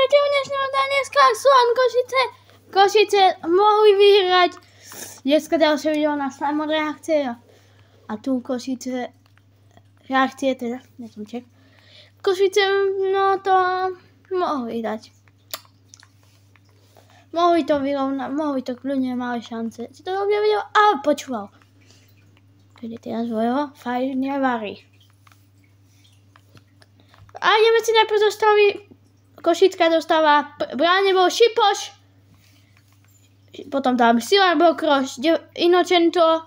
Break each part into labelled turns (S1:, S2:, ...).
S1: Vítajte u dnešného dneska sú Košice. Košice mohli vyhrať. Dneska ďalšie video na Simon reakcie. A tu Košice reakcie teda, nesmíček. Košice, no to mohli dať. Mohli to vyrovnať, mohli to kľudne, mali šance. Si to robia video, ale počúval. Keď teraz svojho fajne varí. A ideme si najprv zostaví. Košická dostáva bráne bol Šipoš. Potom tam Silar Bokroš, Inocento,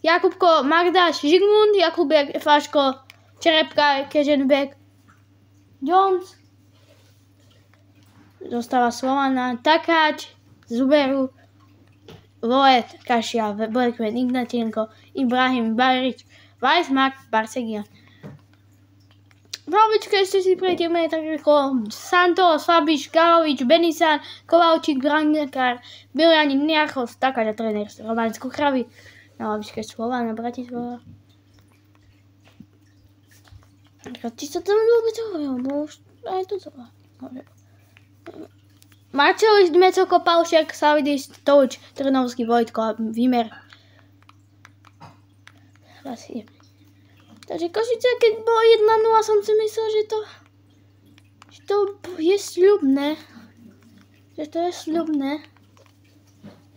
S1: Jakubko, Magdáš, Žigmund, Jakubek, Faško, Čerepka, Keženbek, Jones. Dostáva Slovana, Takáč, Zuberu, Voet, Kašia, Blackman, Ignatenko, Ibrahim, Barič, Weissmark, Barsegian. V hlavičke ešte si prejdeme tak rýchlo. Santos, Fabiš, Galovič, Benisan, Kovalčík, Brandekár, Bilianin, Niachov, Takáč a tréner Roman Kuchravy. Na hlavičke Slovana, Bratislava. Či sa tam vôbec hovorilo, bo už aj to celé. Marcelis, Dmecoko, Paušek, Savidis, Touč, Trnovský, Vojtko a Výmer. Asi. Takže Košice, keď bolo 1-0, som si myslel, že to je sľubné. Že to je sľubné.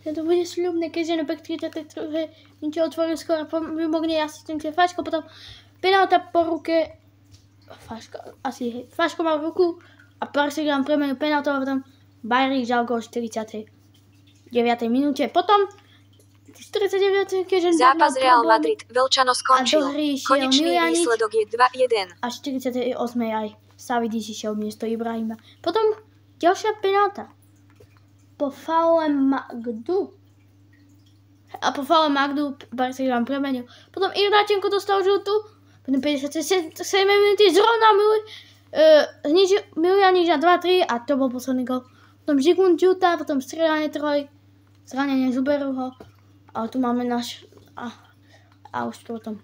S1: Že to bude sľubné, keďže Nebek 33. niečo otvoril skoro, vymogne asistencie Faško, potom penálta po ruke. Faško mal ruku a Barsegian premenil penáltu a potom Bajrík Žalgo v 49. minúte. Potom 49.
S2: Zápas Real Madrid, Velčano skončil. Konečný výsledok je 2-1.
S1: A 48. aj Savidis išiel miesto Ibrahima. Potom ďalšia penálta. Po faule Magdu. A po faule Magdu Barsegian premenil. Potom Ignatenko dostal žltú. Potom 57 minúty zrovna Milianič na 2-3 a to bol posledný gol. Potom Žigmund žltá, potom strieľanie troj. Zranenie Zuberuho. A tu máme náš... A už to potom...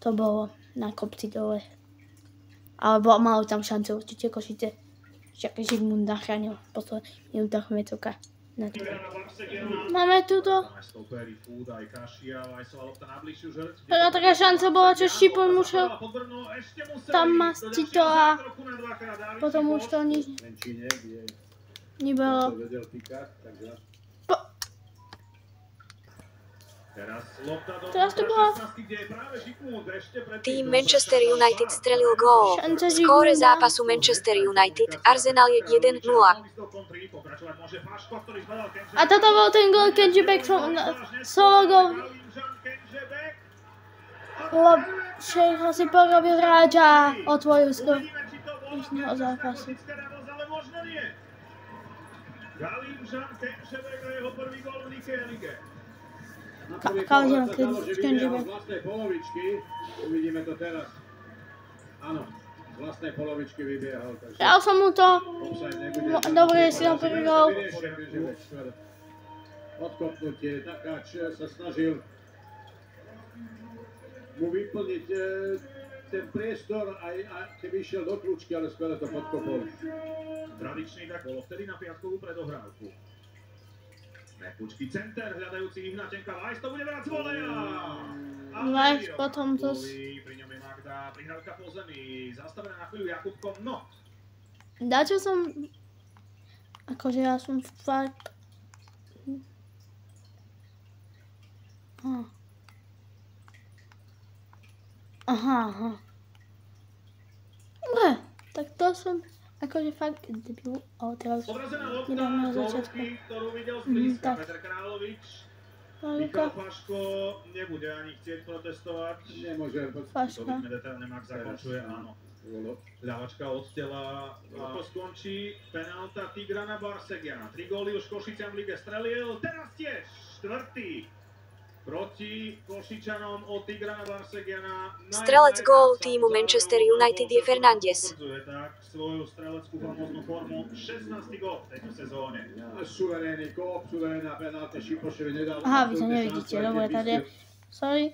S1: To bolo na kopci dole. Alebo malo tam šancu určite Košice. Však Žigmund zachránil v posledných minútach Mecoka. Máme tuto... Prvá taká šanca bola, čo Šipon musel tam mastiť to a potom už to nič nebolo. Teraz to bola...
S2: Tým Manchester United strelil gól. Skóre zápasu Manchester United, Arsenal je 1-0.
S1: A toto bol ten gól, keď Žibek solo gól. Všetko si porobil hráč a otvoril skôr dnešného zápasu. Kauzian, keď Žibek.
S3: Uvidíme to teraz. Áno, z vlastnej polovičky vybiehal.
S1: Dal som mu to. Dobre, si dal prvý gól.
S3: Odkopnutie, Takáč sa snažil mu vyplniť ten priestor, aj keby išiel do kľúčky, ale skôr to podkopol.
S4: Tradičný tak bolo vtedy na piatkovú predohrávku. Mekučký center, hľadajúci Ignatenka, Vajs to bude brať z voleja!
S1: Vajs potom to...
S4: Pri ňom je Magda, prihrávka po zemi, zastavená na chvíľu Jakubkom, no.
S1: Dačo som... Akože ja som fakt... Aha. Dobre, tak to som... Akože fakt debil, ale teraz nedám na začiatku.
S4: Ktorú videl zblízka Peter Královič. Michal Faško nebude ani chcieť protestovať.
S3: Nemôže.
S1: Faška.
S4: To detailne Max zakončuje, áno. Ľavačka od tela a to skončí penálta Tigrana Barsegiana. 3 góly už Košiciam v lige strelil, teraz tiež štvrtý. Proti Košičanom od Tigrana Barsegiana.
S2: Strelec gólu týmu Manchester United je Fernández.
S4: Tak svoju streleckú famóznu formu, 16. gól v tejto sezóne.
S3: Suverénny kop, suverénna penálta Šipošovi nedal.
S1: Aha, vy to nevidíte, dobre, tady. Sorry.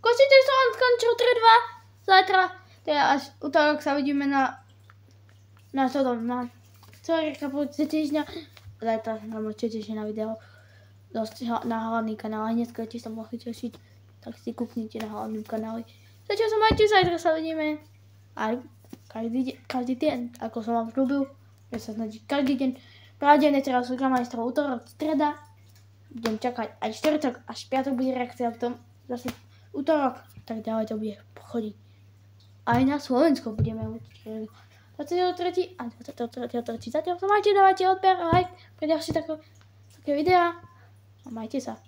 S1: Košice som skončil 3-2. Zajtra, teda až utorok sa vidíme na celý kapúci týždňa. Zajtra sa môžete tešiť na video na hlavný kanál. A dneska, či sa mohli tešiť, tak si kúknite na hlavnom kanáli. Zatiaľ sa majte, zajtra sa vidíme. Aj každý deň, ako som vám slúbil, že sa snaží každý deň. Pravdepodobne teraz sú majstrov útorok, streda. Budem čakať aj štvrtok, až piatok bude reakcia, potom zase útorok, tak ďalej to bude chodiť. Aj na Slovensko budeme 23. a 23. Zatiaľ sa majte, dávajte odber, like pre ďalšie také videá a majte sa.